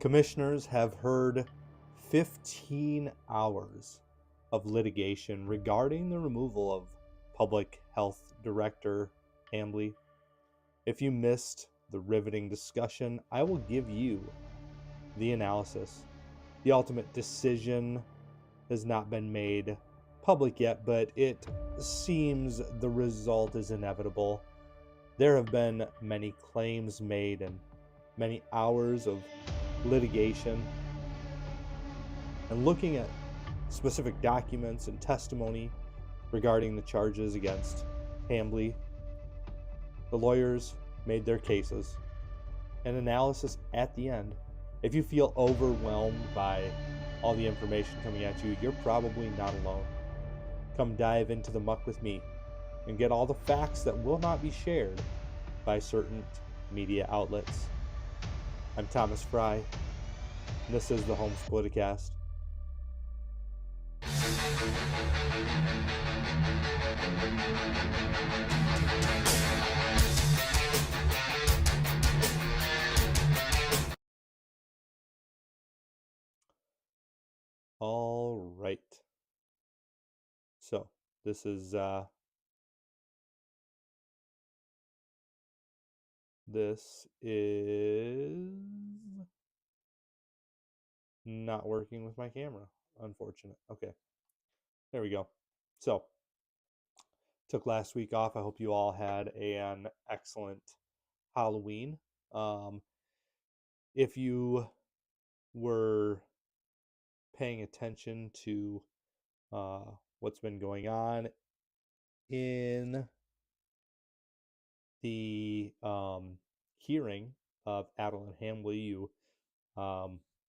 Commissioners have heard 15 hours of litigation regarding the removal of Public Health Director Hambley. If you missed the riveting discussion, I will give you the analysis. The ultimate decision has not been made public yet, but it seems the result is inevitable. There have been many claims made and many hours of litigation. And looking at specific documents and testimony regarding the charges against Hambley, the lawyers made their cases. An analysis at the end. If you feel overwhelmed by all the information coming at you, you're probably not alone. Come dive into the muck with me and get all the facts that will not be shared by certain media outlets. I'm Thomas Frye, and this is the Homes Politicast. All right. So this is not working with my camera. Unfortunate. Okay. There we go. So took last week off. I hope you all had an excellent Halloween. If you were paying attention to what's been going on in the hearing of Adeline Hambley, you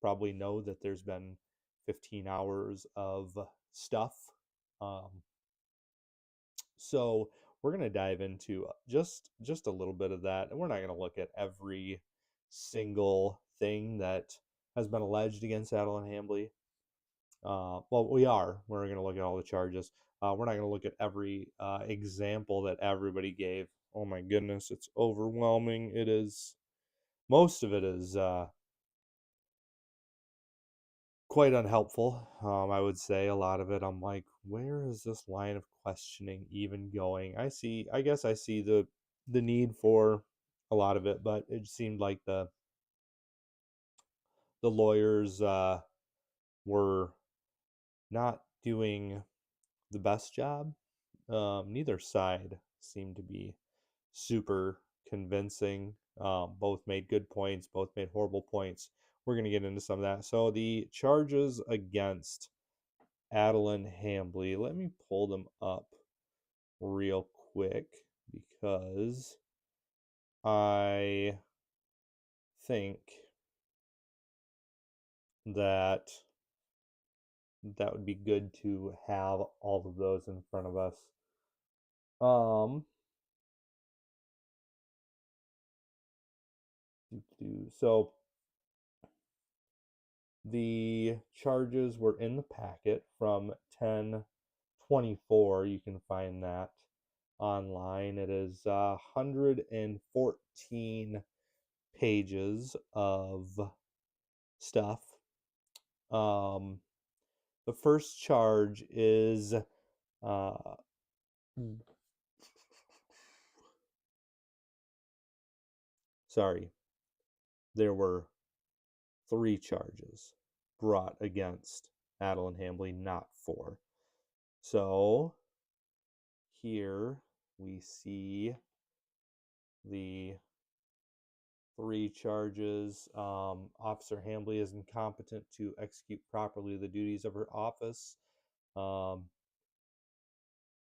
probably know that there's been 15 hours of stuff. So we're going to dive into just a little bit of that, and we're not going to look at every single thing that has been alleged against Adeline Hambley. Well, we are. We're going to look at all the charges. We're not going to look at every example that everybody gave. Oh my goodness, it's overwhelming. It is. Most of it is quite unhelpful. I would say a lot of it, I'm like, where is this line of questioning even going? I guess I see the need for a lot of it, but it seemed like the lawyers were not doing the best job. Neither side seemed to be super convincing. Both made good points, both made horrible points. We're going to get into some of that. So the charges against Adeline Hambley, let me pull them up real quick because I think that would be good to have all of those in front of us. So the charges were in the packet from 10/24. You can find that online. It is 114 pages of stuff. The first charge is there were 3 charges brought against Adeline Hambley, not 4. So here we see the 3 charges. Officer Hambley is incompetent to execute properly the duties of her office.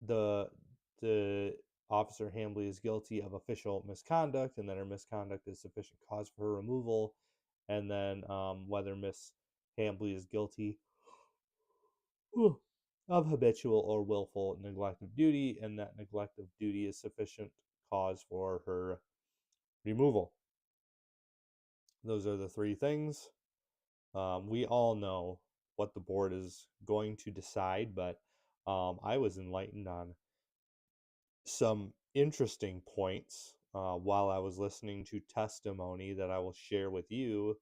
The Officer Hambley is guilty of official misconduct, and that her misconduct is sufficient cause for her removal. And then whether Miss Hambley is guilty of habitual or willful neglect of duty, and that neglect of duty is sufficient cause for her removal. Those are the 3 things. We all know what the board is going to decide, but I was enlightened on some interesting points while I was listening to testimony that I will share with you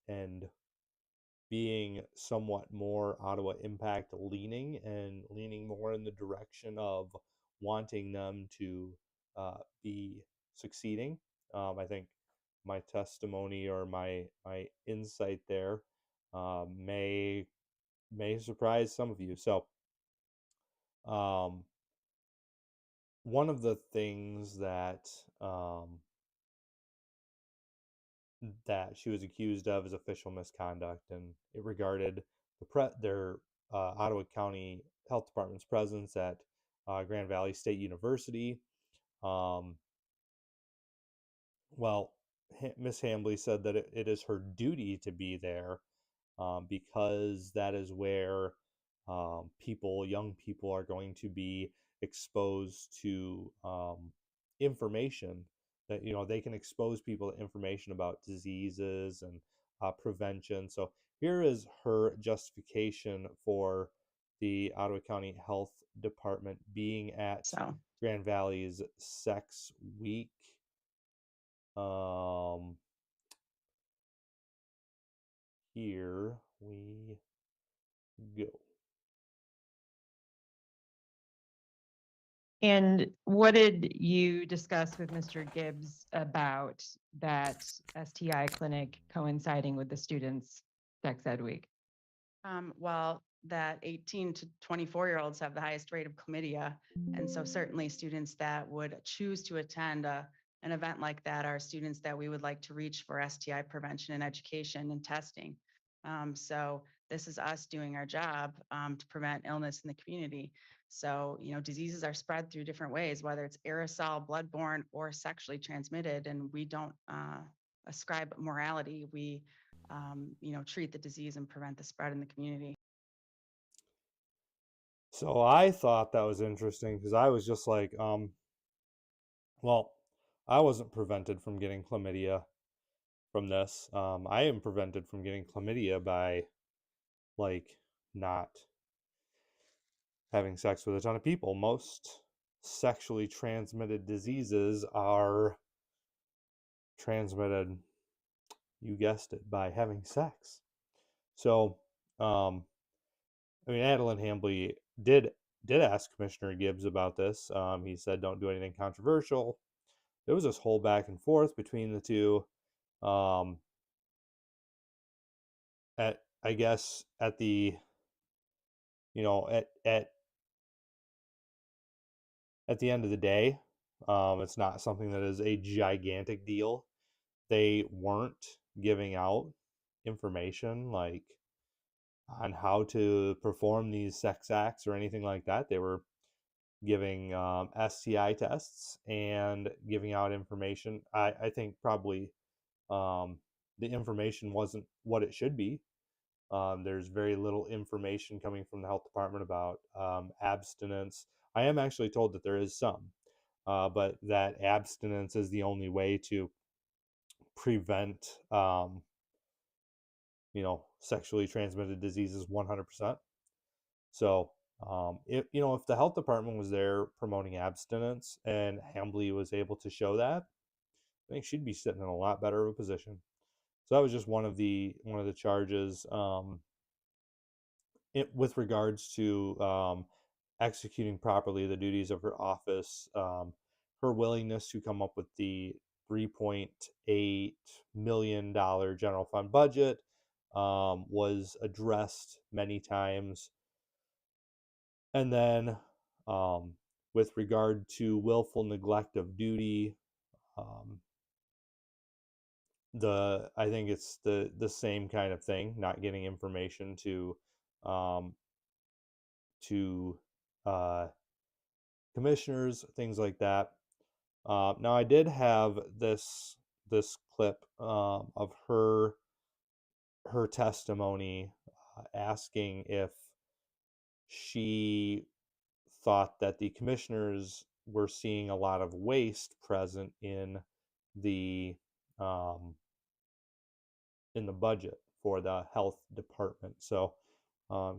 and being somewhat more Ottawa Impact leaning and leaning more in the direction of wanting them to be succeeding. I think my testimony or my insight there may surprise some of you. So, um, one of the things um, that she was accused of is official misconduct, and it regarded their Ottawa County Health Department's presence at Grand Valley State University. Um, well, Miss Hambley said that it is her duty to be there because that is where young people, are going to be exposed to information that, they can expose people to information about diseases and prevention. So here is her justification for the Ottawa County Health Department being at So, Grand Valley's Sex Week. Um, Here we go. and what did you discuss with Mr. Gibbs about that STI clinic coinciding with the students' sex ed week? Well, that 18 to 24-year-olds have the highest rate of chlamydia. And so certainly students that would choose to attend an event like that are students that we would like to reach for STI prevention and education and testing. So this is us doing our job to prevent illness in the community. So, diseases are spread through different ways, whether it's aerosol, bloodborne, or sexually transmitted. And we don't ascribe morality. We treat the disease and prevent the spread in the community. So I thought that was interesting because I was just like, well, I wasn't prevented from getting chlamydia from this. I am prevented from getting chlamydia by like not having sex with a ton of people. Most sexually transmitted diseases are transmitted, you guessed it, by having sex. So, Adeline Hambley did ask Commissioner Gibbs about this. He said, "Don't do anything controversial." There was this whole back and forth between the two. Um, I guess at the you know at the end of the day, it's not something that is a gigantic deal. They weren't giving out information like on how to perform these sex acts or anything like that. They were giving STI tests and giving out information. I think probably the information wasn't what it should be. There's very little information coming from the health department about abstinence. I am actually told that there is some, but that abstinence is the only way to prevent, sexually transmitted diseases 100%. So, if the health department was there promoting abstinence and Hambley was able to show that, I think she'd be sitting in a lot better of a position. So that was just one of the charges. With regards to executing properly the duties of her office, her willingness to come up with the $3.8 million general fund budget was addressed many times. And then, um, with regard to willful neglect of duty, um, I think it's the same kind of thing, not getting information um, to uh, commissioners, things like that. Now, I did have this clip of her testimony asking if she thought that the commissioners were seeing a lot of waste present the um, in the budget for the health department. So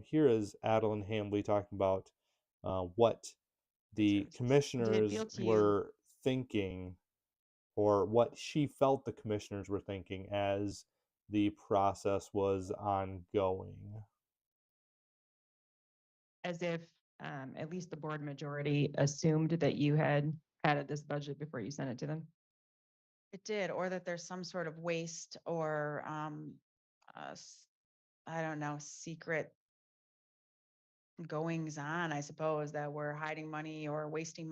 here is Adeline Hambley talking about what the commissioners were thinking, or what she felt the commissioners were thinking as the process was ongoing. As if at least the board majority assumed that you had padded this budget before you sent it to them? It did, or that there's some sort of waste or, I don't know, secret goings on, I suppose, that we're hiding money or wasting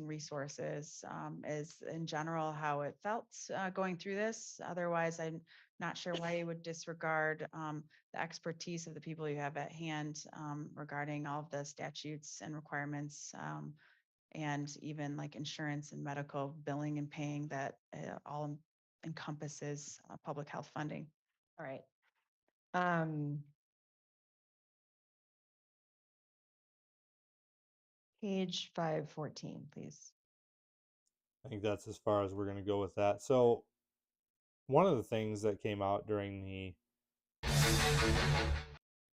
resources, is in general how it felt going through this. Otherwise, I'm not sure why you would disregard the expertise of the people you have at hand regarding all of the statutes and requirements, and even like insurance and medical billing and paying that all encompasses public health funding. All right. Page 514, please. I think that's as far as we're going to go with that. So one of the things that came out during the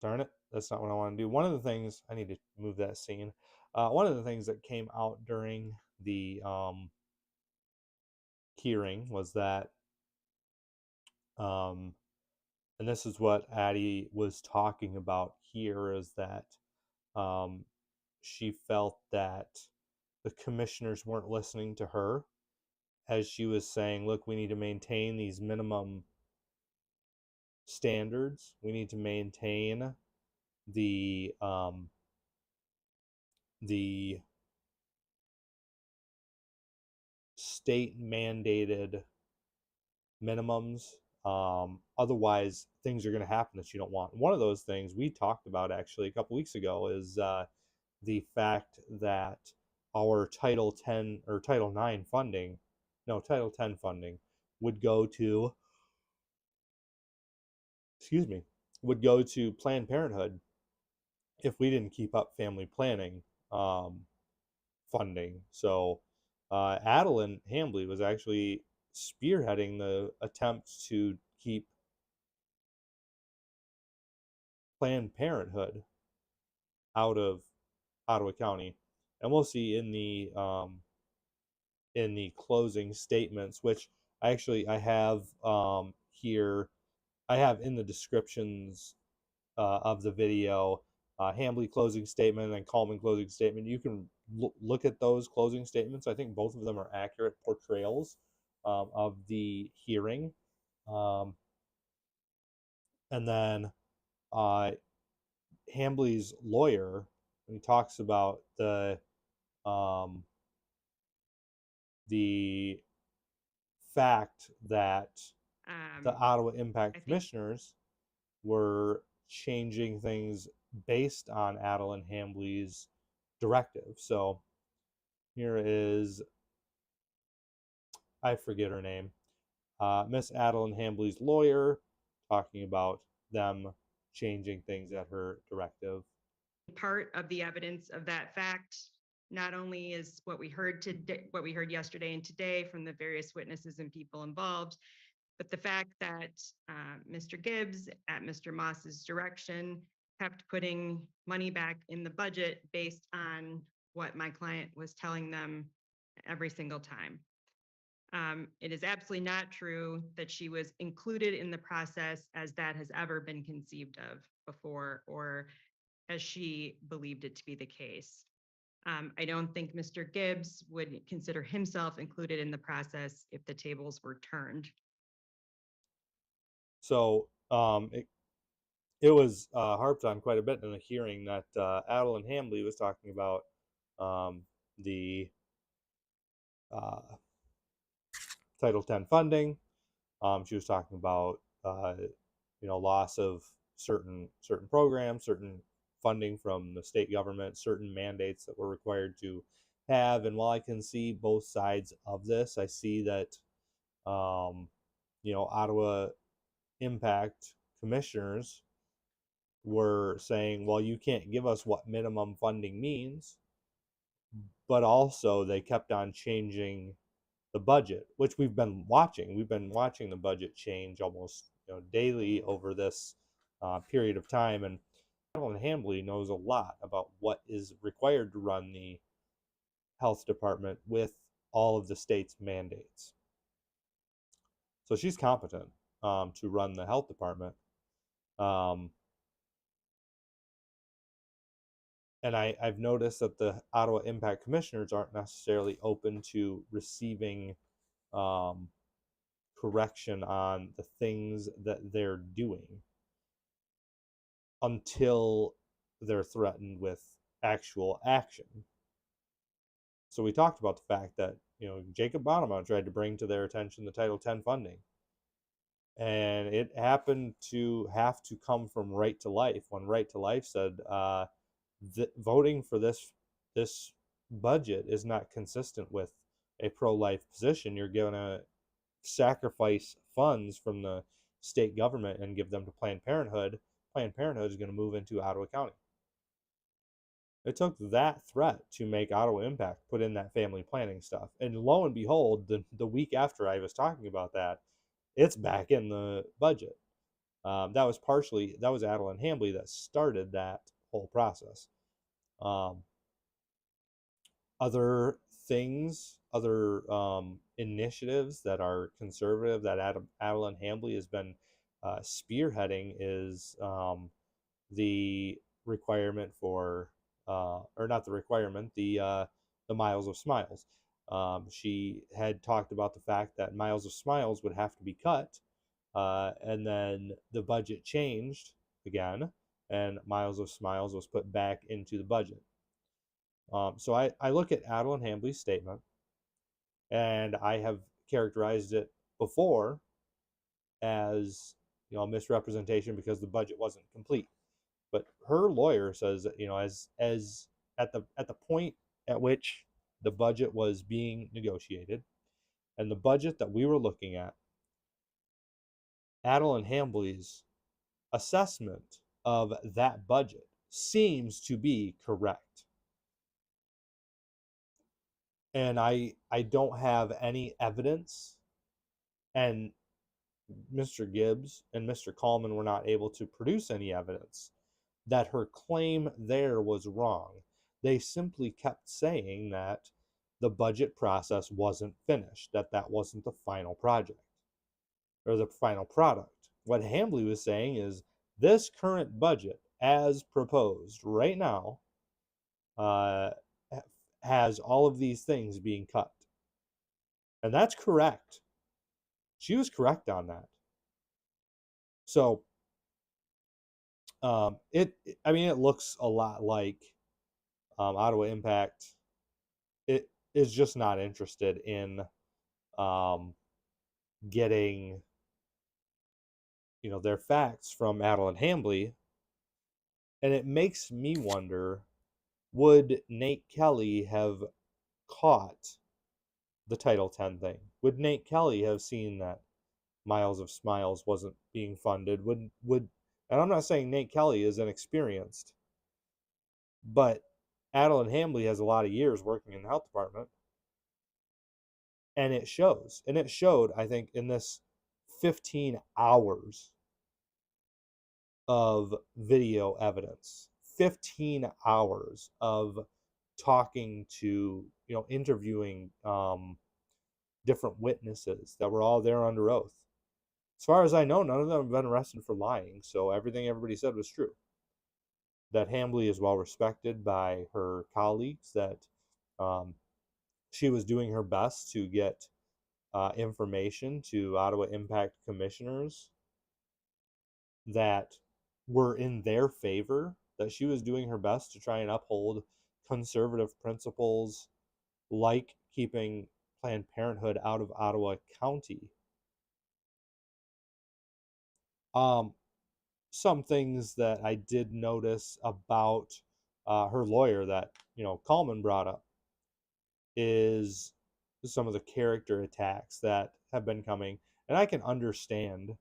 darn it, that's not what I want to do. One of the things, I need to move that scene. One of the things that came out during the hearing was that, and this is what Addie was talking about here, is that she felt that the commissioners weren't listening to her as she was saying, look, we need to maintain these minimum standards. We need to maintain the state mandated minimums. Otherwise, things are going to happen that you don't want. One of those things we talked about actually a couple weeks ago is the fact that our Title 10 or Title 9 funding, no, Title 10 funding would go to, would go to Planned Parenthood if we didn't keep up family planning funding. So Adeline Hambley was actually spearheading the attempts to keep Planned Parenthood out of Ottawa County, and we'll see in the closing statements, which I have here. I have in the descriptions of the video, Hambley closing statement and Coleman closing statement. You can look at those closing statements. I think both of them are accurate portrayals of the hearing. And then Hambley's lawyer, when he talks about the fact that the Ottawa Impact Commissioners were changing things based on Adeline Hambley's directive. So here is, I forget her name, Miss Adeline Hambley's lawyer talking about them changing things at her directive. Part of the evidence of that fact not only is what we heard today, what we heard yesterday and today from the various witnesses and people involved, but the fact that Mr. Gibbs, at Mr. Moss's direction, kept putting money back in the budget based on what my client was telling them every single time. It is absolutely not true that she was included in the process as that has ever been conceived of before, or as she believed it to be the case. I don't think Mr. Gibbs would consider himself included in the process if the tables were turned. So it was harped on quite a bit in the hearing that Adeline Hambley was talking about the Title 10 funding. She was talking about loss of certain programs, certain funding from the state government, certain mandates that we're required to have. And while I can see both sides of this, I see that Ottawa Impact commissioners were saying, well, you can't give us what minimum funding means, but also they kept on changing the budget, which we've been watching. We've been watching the budget change almost daily over this period of time. And Adeline Hambley knows a lot about what is required to run the health department with all of the state's mandates. So she's competent. to run the health department. And I've noticed that the Ottawa Impact Commissioners aren't necessarily open to receiving correction on the things that they're doing until they're threatened with actual action. So we talked about the fact that, Jacob Bonneman tried to bring to their attention the Title X funding. And it happened to have to come from Right to Life when Right to Life said voting for this budget is not consistent with a pro-life position. You're going to sacrifice funds from the state government and give them to Planned Parenthood. Planned Parenthood is going to move into Ottawa County. It took that threat to make Ottawa Impact put in that family planning stuff. And lo and behold, the week after I was talking about that, it's back in the budget. That was Adeline Hambley that started that whole process. Other things, other initiatives that are conservative that Adeline Hambley has been spearheading is the requirement for, or not the requirement, the Miles of Smiles. She had talked about the fact that Miles of Smiles would have to be cut, and then the budget changed again, and Miles of Smiles was put back into the budget. So I look at Adeline Hambley's statement, and I have characterized it before as misrepresentation because the budget wasn't complete. But her lawyer says that as at the point at which the budget was being negotiated, and the budget that we were looking at, Adeline Hambley's assessment of that budget seems to be correct. And I don't have any evidence, and Mr. Gibbs and Mr. Coleman were not able to produce any evidence that her claim there was wrong. They simply kept saying that the budget process wasn't finished, that wasn't the final project or the final product. What Hambley was saying is this current budget, as proposed right now, has all of these things being cut. And that's correct. She was correct on that. So it looks a lot like Ottawa Impact. It is just not interested in getting their facts from Adeline Hambley. And it makes me wonder, would Nate Kelly have caught the Title X thing? Would Nate Kelly have seen that Miles of Smiles wasn't being funded? Would and I'm not saying Nate Kelly is inexperienced, but Adeline Hambley has a lot of years working in the health department, and it shows. And it showed, I think, in this 15 hours of video evidence, 15 hours of talking to, interviewing different witnesses that were all there under oath. As far as I know, none of them have been arrested for lying, so everything everybody said was true. That Hambley is well respected by her colleagues, that she was doing her best to get information to Ottawa Impact commissioners that were in their favor, that she was doing her best to try and uphold conservative principles like keeping Planned Parenthood out of Ottawa County. Some things that I did notice about her lawyer that Coleman brought up is some of the character attacks that have been coming, and I can understand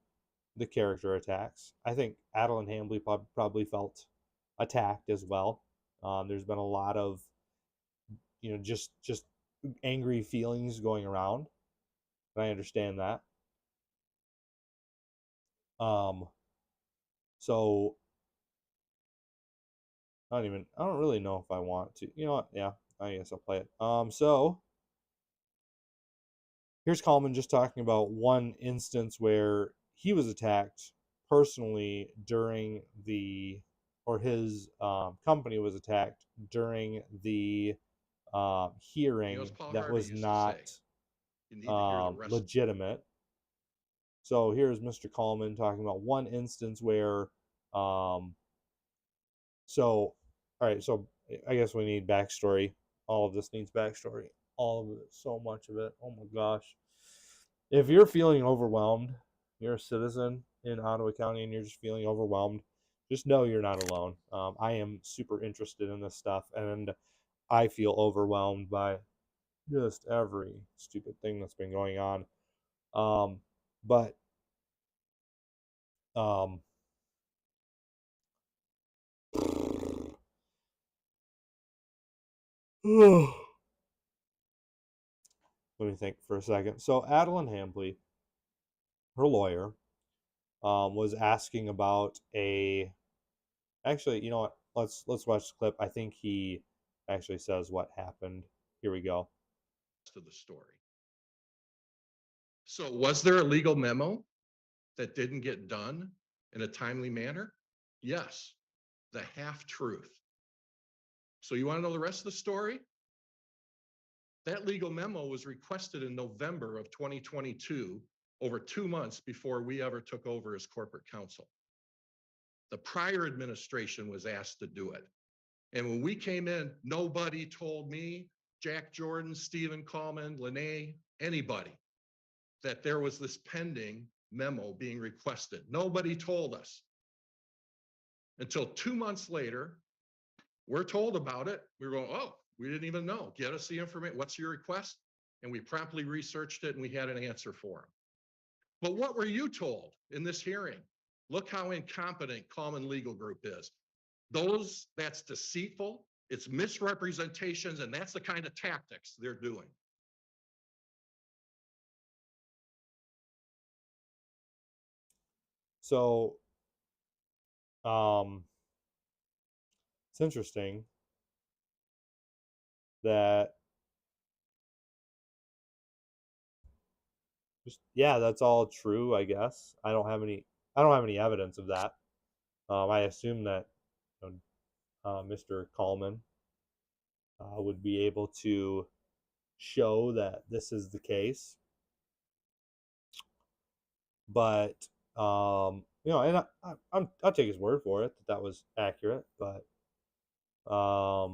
the character attacks. I think Adeline Hambley probably felt attacked as well. There's been a lot of just angry feelings going around, and I understand that. So I don't really know if I want to. You know what? Yeah, I guess I'll play it. So here's Coleman just talking about one instance where he was attacked personally during the, or his company was attacked during the hearing that was not legitimate. So here's Mr. Coleman talking about one instance where, so, all right, so I guess we need backstory. All of this needs backstory. All of it, so much of it. Oh my gosh. If you're feeling overwhelmed, you're a citizen in Ottawa County and you're just feeling overwhelmed, just know you're not alone. I am super interested in this stuff and I feel overwhelmed by just every stupid thing that's been going on. But let me think for a second. So Adeline Hambley, her lawyer, was asking about a. Actually, you know what? Let's watch the clip. I think he actually says what happened. Here we go. To the story. So was there a legal memo that didn't get done in a timely manner? Yes, the half-truth. So you want to know the rest of the story? That legal memo was requested in November of 2022, over 2 months before we ever took over as corporate counsel. The prior administration was asked to do it. And when we came in, nobody told me, Jack Jordan, Stephen Coleman, Lene, anybody, that there was this pending memo being requested. Nobody told us. Until 2 months later, we're told about it. We were going, oh, we didn't even know. Get us the information. What's your request? And we promptly researched it and we had an answer for them. But what were you told in this hearing? Look how incompetent Common Legal Group is. That's deceitful, it's misrepresentations, and that's the kind of tactics they're doing. So, it's interesting that just, yeah, that's all true, I guess. I don't have any evidence of that. I assume that Mr. Coleman would be able to show that this is the case. But and I'll take his word for it that was accurate. But I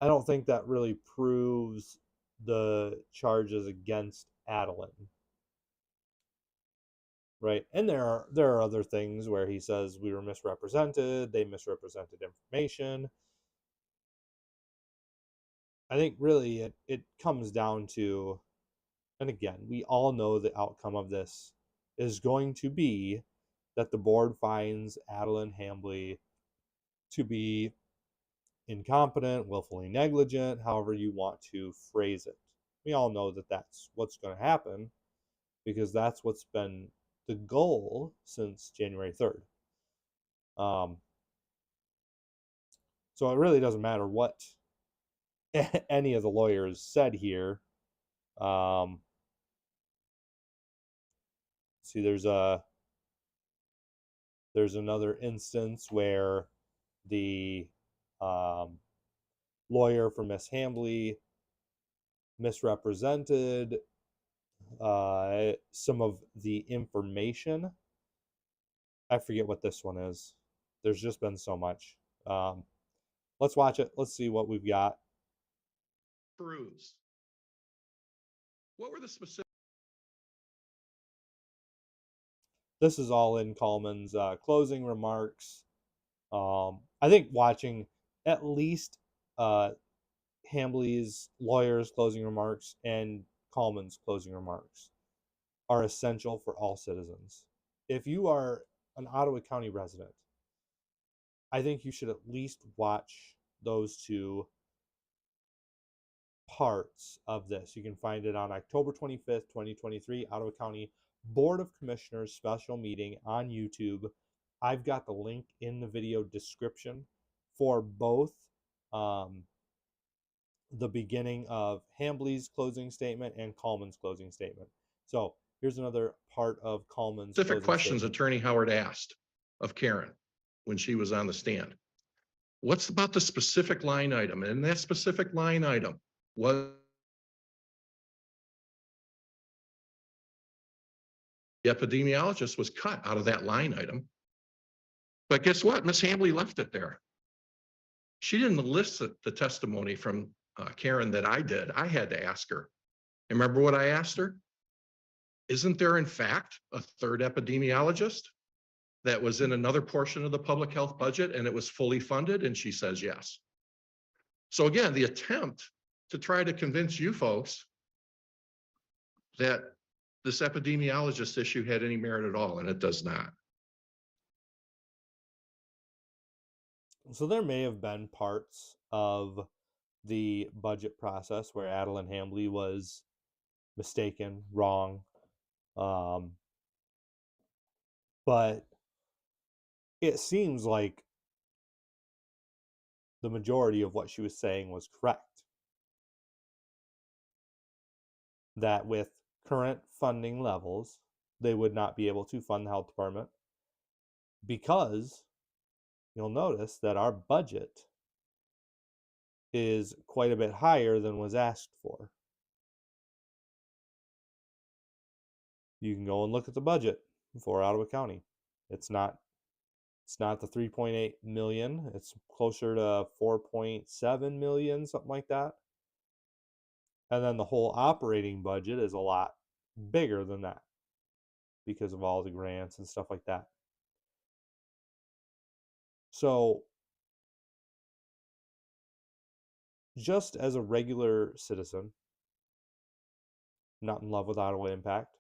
don't think that really proves the charges against Adeline. Right. And there are other things where he says we were misrepresented, they misrepresented information. I think really it comes down to, and again, we all know the outcome of this is going to be that the board finds Adeline Hambley to be incompetent, willfully negligent, however you want to phrase it. We all know that that's what's going to happen because that's what's been the goal since January 3rd. So it really doesn't matter what any of the lawyers said here. See, there's another instance where the lawyer for Miss Hambley misrepresented some of the information. I forget what this one is. There's just been so much. Let's watch it. Let's see what we've got. Bruce, what were the specific? This is all in Coleman's closing remarks. I think watching at least Hambley's lawyer's closing remarks and Coleman's closing remarks are essential for all citizens. If you are an Ottawa County resident, I think you should at least watch those two parts of this. You can find it on October 25th, 2023, Ottawa County Board of Commissioners special meeting on YouTube. I've got the link in the video description for both the beginning of Hambley's closing statement and Coleman's closing statement. So here's another part of Coleman's Specific closing questions statement. Attorney Howard asked of Karen when she was on the stand. What's about the specific line item? And that specific line item was the epidemiologist was cut out of that line item. But guess what? Ms. Hambley left it there. She didn't elicit the testimony from Karen that I did. I had to ask her. And remember what I asked her? Isn't there, in fact, a third epidemiologist that was in another portion of the public health budget and it was fully funded? And she says yes. So again, the attempt to try to convince you folks that this epidemiologist issue had any merit at all, and it does not. So there may have been parts of the budget process where Adeline Hambley was mistaken, wrong. But it seems like the majority of what she was saying was correct. That with current funding levels, they would not be able to fund the health department because you'll notice that our budget is quite a bit higher than was asked for. You can go and look at the budget for Ottawa County. It's not the 3.8 million. It's closer to 4.7 million, something like that. And then the whole operating budget is a lot bigger than that because of all the grants and stuff like that. So just as a regular citizen, not in love with Ottawa Impact,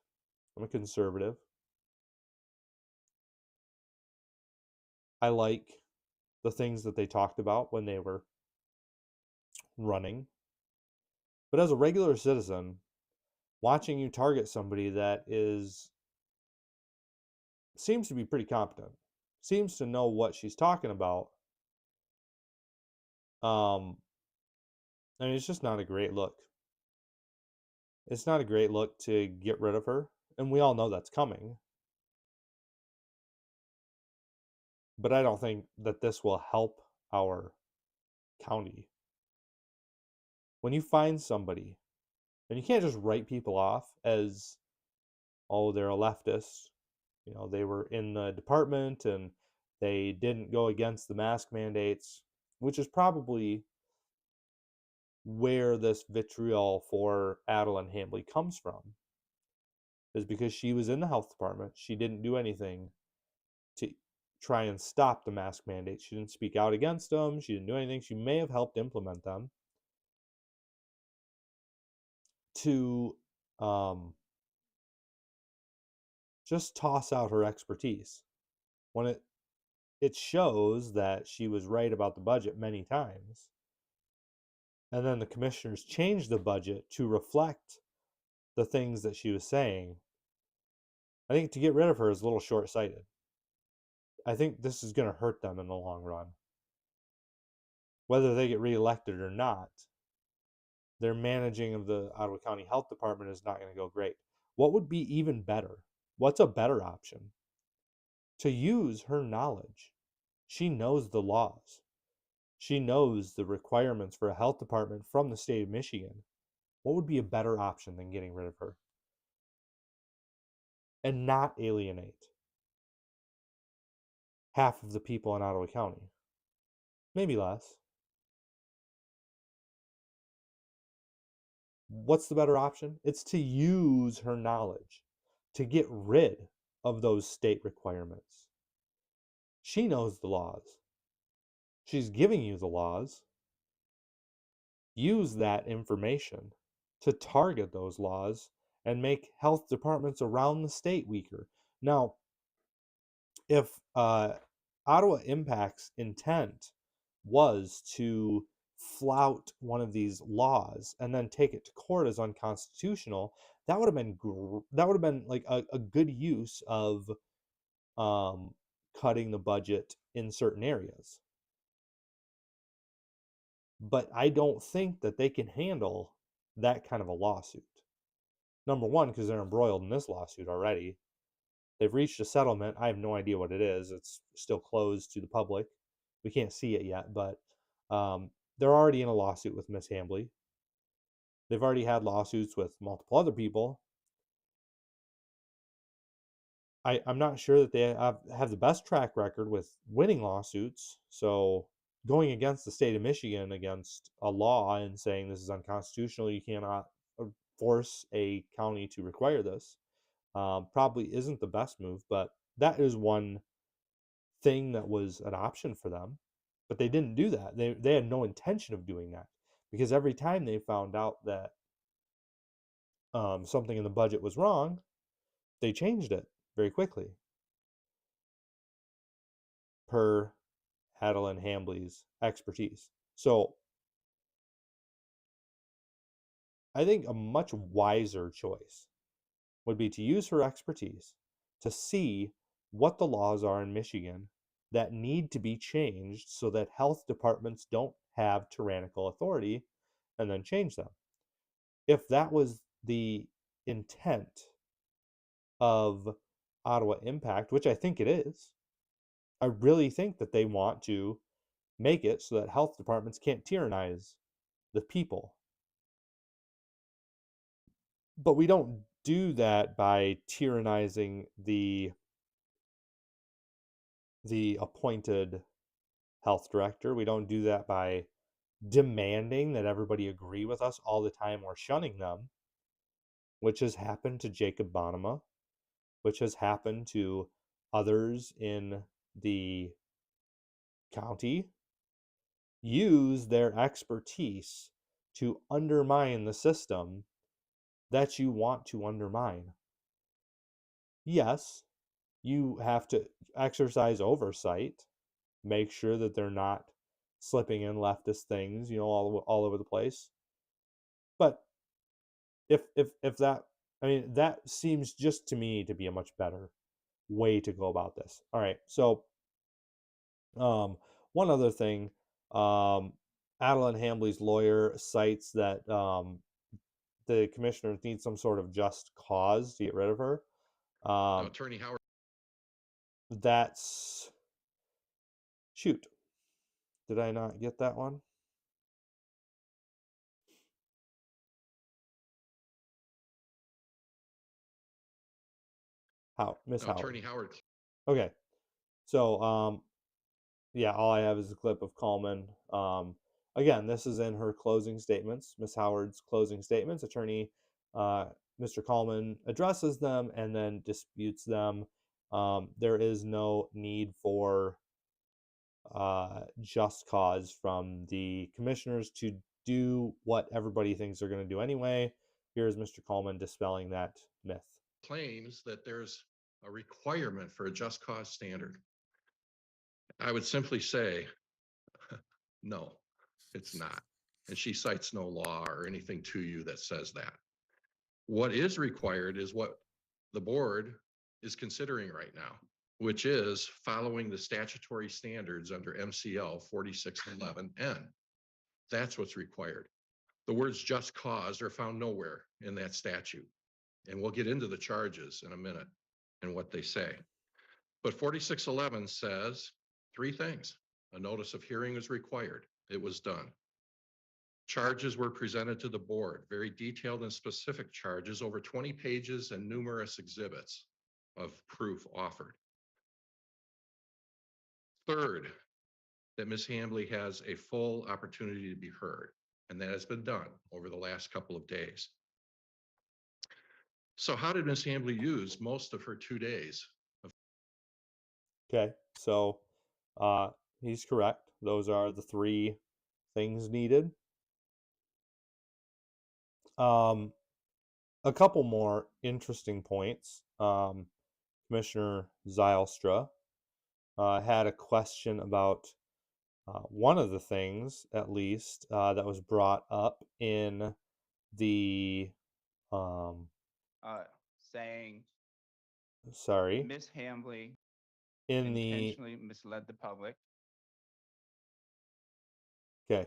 I'm a conservative. I like the things that they talked about when they were running. But as a regular citizen, watching you target somebody that seems to be pretty competent, seems to know what she's talking about, I mean, it's just not a great look. It's not a great look to get rid of her, and we all know that's coming. But I don't think that this will help our county. When you find somebody, and you can't just write people off as, oh, they're a leftist. You know, they were in the department and they didn't go against the mask mandates, which is probably where this vitriol for Adeline Hambley comes from, is because she was in the health department. She didn't do anything to try and stop the mask mandates. She didn't speak out against them. She didn't do anything. She may have helped implement them to just toss out her expertise when it shows that she was right about the budget many times. And then the commissioners changed the budget to reflect the things that she was saying. I think to get rid of her is a little short-sighted. I think this is going to hurt them in the long run. Whether they get reelected or not, their managing of the Ottawa County Health Department is not going to go great. What would be even better? What's a better option? To use her knowledge. She knows the laws. She knows the requirements for a health department from the state of Michigan. What would be a better option than getting rid of her? And not alienate half of the people in Ottawa County. Maybe less. What's the better option? It's to use her knowledge to get rid of those state requirements. She knows the laws. She's giving you the laws. Use that information to target those laws and make health departments around the state weaker. Now, if Ottawa Impact's intent was to flout one of these laws and then take it to court as unconstitutional, that would have been like a good use of cutting the budget in certain areas. but I don't think that they can handle that kind of a lawsuit. Number one, because they're embroiled in this lawsuit already. They've reached a settlement. I have no idea what it is. It's still closed to the public. We can't see it yet, but they're already in a lawsuit with Miss Hambley. They've already had lawsuits with multiple other people. I'm not sure that they have the best track record with winning lawsuits. So going against the state of Michigan against a law and saying this is unconstitutional, you cannot force a county to require this, probably isn't the best move. But that is one thing that was an option for them. But they didn't do that. They had no intention of doing that, because every time they found out that something in the budget was wrong, they changed it very quickly, per Adeline Hambley's expertise. So I think a much wiser choice would be to use her expertise to see what the laws are in Michigan that need to be changed so that health departments don't have tyrannical authority, and then change them. If that was the intent of Ottawa Impact, which I think it is, I really think that they want to make it so that health departments can't tyrannize the people. But we don't do that by tyrannizing the appointed health director. We don't do that by demanding that everybody agree with us all the time or shunning them, which has happened to Jacob Bonema, which has happened to others in the county. Use their expertise to undermine the system that you want to undermine. Yes, you have to exercise oversight, make sure that they're not slipping in leftist things, all over the place. But if that, I mean, that seems just to me to be a much better way to go about this. All right, so one other thing, Adeline Hambley's lawyer cites that the commissioners need some sort of just cause to get rid of her. Attorney Howard. That's shoot. Did I not get that one? How Miss Howard. Attorney Howard. Okay. So yeah, all I have is a clip of Coleman. Again, this is in her closing statements, Miss Howard's closing statements. Attorney Mr. Coleman addresses them and then disputes them. There is no need for just cause from the commissioners to do what everybody thinks they're going to do anyway. Here's Mr. Coleman dispelling that myth. Claims that there's a requirement for a just cause standard. I would simply say, no, it's not. And she cites no law or anything to you that says that. What is required is what the board is considering right now, which is following the statutory standards under MCL 4611N. That's what's required. The words just cause are found nowhere in that statute. And we'll get into the charges in a minute and what they say. But 4611 says three things. A notice of hearing is required. It was done. Charges were presented to the board, very detailed and specific charges, over 20 pages and numerous exhibits of proof offered. Third, that Ms. Hambley has a full opportunity to be heard, and that has been done over the last couple of days. So how did Ms. Hambley use most of her 2 days? Okay, so he's correct. Those are the three things needed. A couple more interesting points. Commissioner Zylstra had a question about one of the things, at least, that was brought up in the saying sorry, Miss Hambley in the intentionally misled the public. okay,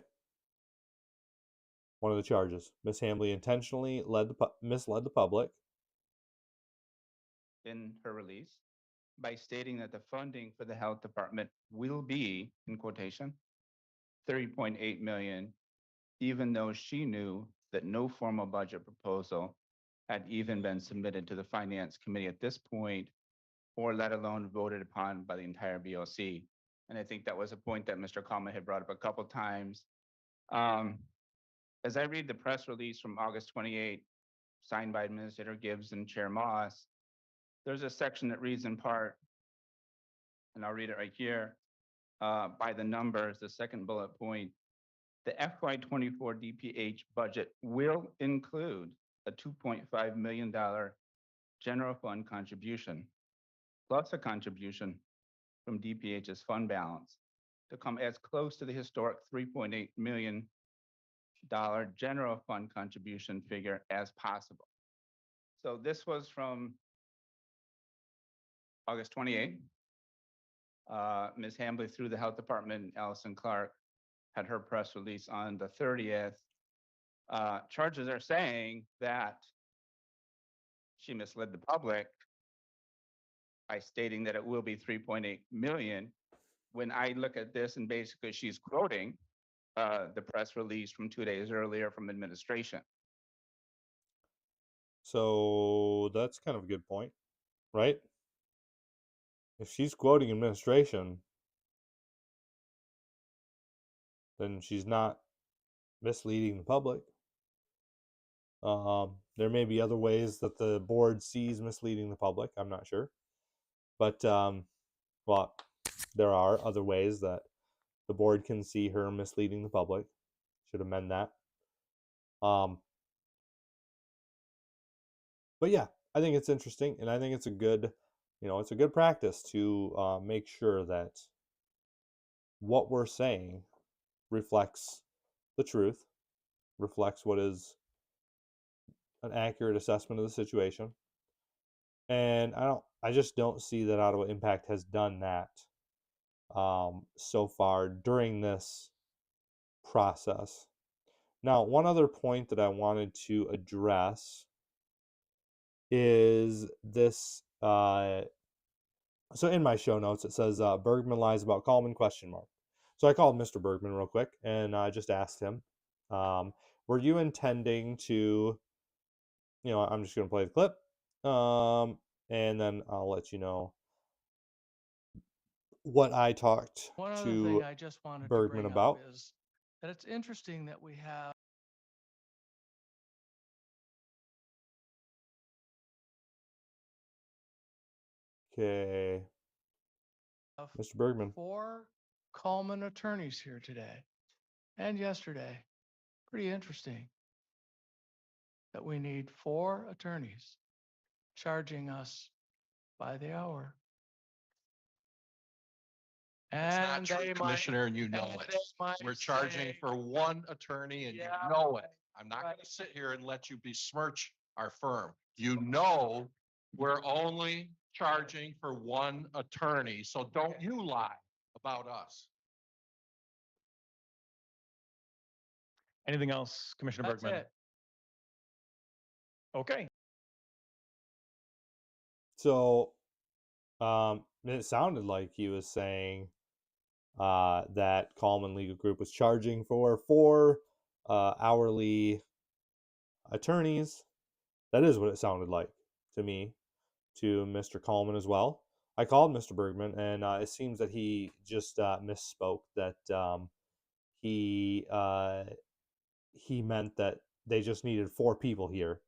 one of the charges. Ms. Hambley intentionally misled the public. In her release by stating that the funding for the health department will be, in quotation, 30.8 million, even though she knew that no formal budget proposal had even been submitted to the finance committee at this point, or let alone voted upon by the entire BOC. And I think that was a point that Mr. Kalman had brought up a couple times. As I read the press release from August 28, signed by Administrator Gibbs and Chair Moss, there's a section that reads in part, and I'll read it right here, by the numbers, the second bullet point, the FY24 DPH budget will include a $2.5 million general fund contribution, plus a contribution from DPH's fund balance to come as close to the historic $3.8 million general fund contribution figure as possible. So this was from August 28th. Ms. Hambley through the health department, Allison Clark, had her press release on the 30th. Charges are saying that she misled the public by stating that it will be 3.8 million. When I look at this, and basically she's quoting the press release from 2 days earlier from administration. So that's kind of a good point, right? If she's quoting administration, then she's not misleading the public. There may be other ways that the board sees misleading the public. I'm not sure. But, well, there are other ways that the board can see her misleading the public. Should amend that. But yeah, I think it's interesting, and I think it's a good, it's a good practice to make sure that what we're saying reflects the truth, reflects what is an accurate assessment of the situation. And I just don't see that Ottawa Impact has done that so far during this process. Now, one other point that I wanted to address is this. So in my show notes, it says Bergman lies about Coleman ? So I called Mr. Bergman real quick and I just asked him, were you intending to, I'm just going to play the clip, and then I'll let you know what I talked One other to thing I just wanted Bergman to bring about. up is that it's interesting that we have Okay, Mr. Bergman. 4 Coleman attorneys here today and yesterday. Pretty interesting that we need 4 attorneys charging us by the hour. It's not And true, they might, Commissioner, and you know and it. they might We're charging say- for one attorney and you Yeah, know it. I'm not right. gonna sit here and let you besmirch our firm. You know, we're only charging for one attorney, so don't Okay. you lie about us. Anything else, Commissioner That's Bergman? it. Okay. So it sounded like he was saying that Coleman Legal Group was charging for 4 hourly attorneys. That is what it sounded like to me, to Mr. Coleman as well. I called Mr. Bergman, and it seems that he just misspoke. That he meant that they just needed 4 people here,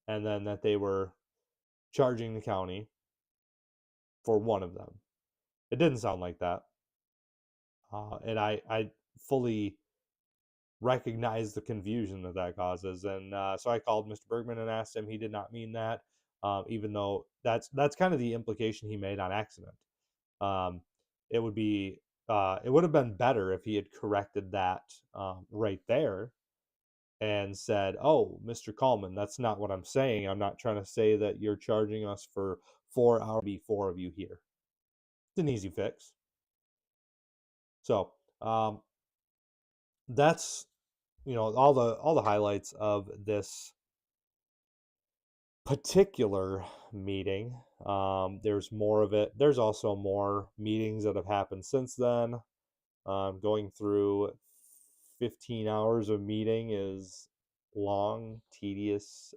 and then that they were charging the county for one of them. It didn't sound like that, and I fully recognize the confusion that that causes, and so I called Mr. Bergman and asked him. He did not mean that, even though that's kind of the implication he made on accident. It would have been better if he had corrected that right there and said, "Oh, Mr. Coleman, that's not what I'm saying. I'm not trying to say that you're charging us for 4 hours to be 4 of you here." It's an easy fix. So, that's, all the highlights of this particular meeting. There's more of it. There's also more meetings that have happened since then. Going through 15 hours of meeting is long, tedious,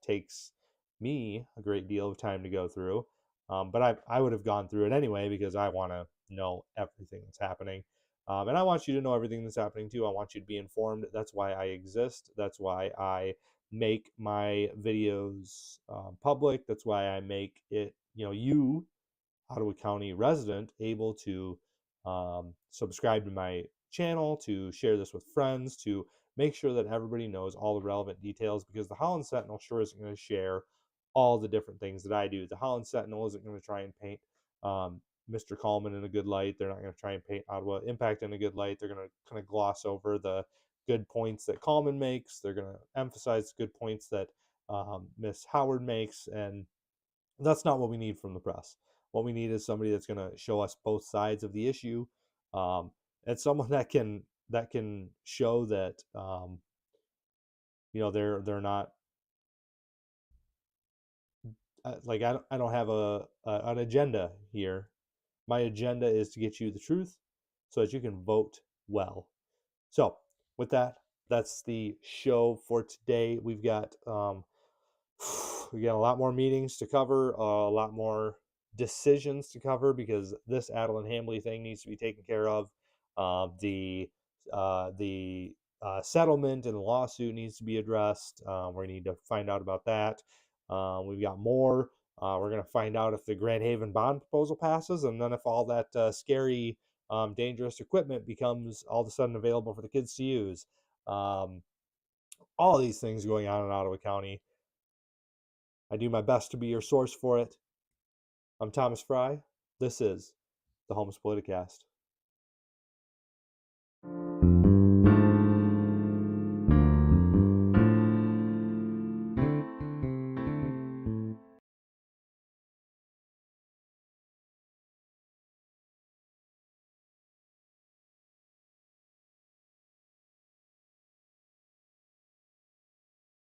takes me a great deal of time to go through. But I would have gone through it anyway because I want to know everything that's happening. And I want you to know everything that's happening too. I want you to be informed. That's why I exist. That's why I make my videos public. That's why I make it, you, Ottawa County resident, able to subscribe to my channel, to share this with friends, to make sure that everybody knows all the relevant details, because the Holland Sentinel sure isn't going to share all the different things that I do. The Holland Sentinel isn't going to try and paint Mr. Coleman in a good light. They're not going to try and paint Ottawa Impact in a good light. They're going to kind of gloss over the good points that Coleman makes. They're going to emphasize the good points that Miss Howard makes, and that's not what we need from the press. What we need is somebody that's going to show us both sides of the issue, um, and someone that can show that they're not like I don't have an agenda here. My agenda is to get you the truth so that you can vote well. So with that, that's the show for today. We've got we got a lot more meetings to cover, a lot more decisions to cover, because this Adel and Hambley thing needs to be taken care of. The settlement and the lawsuit needs to be addressed. We need to find out about that. We've got more. We're going to find out if the Grand Haven bond proposal passes, and then if all that scary, dangerous equipment becomes all of a sudden available for the kids to use. All these things going on in Ottawa County. I do my best to be your source for it. I'm Thomas Frye. This is the Homes Politicast.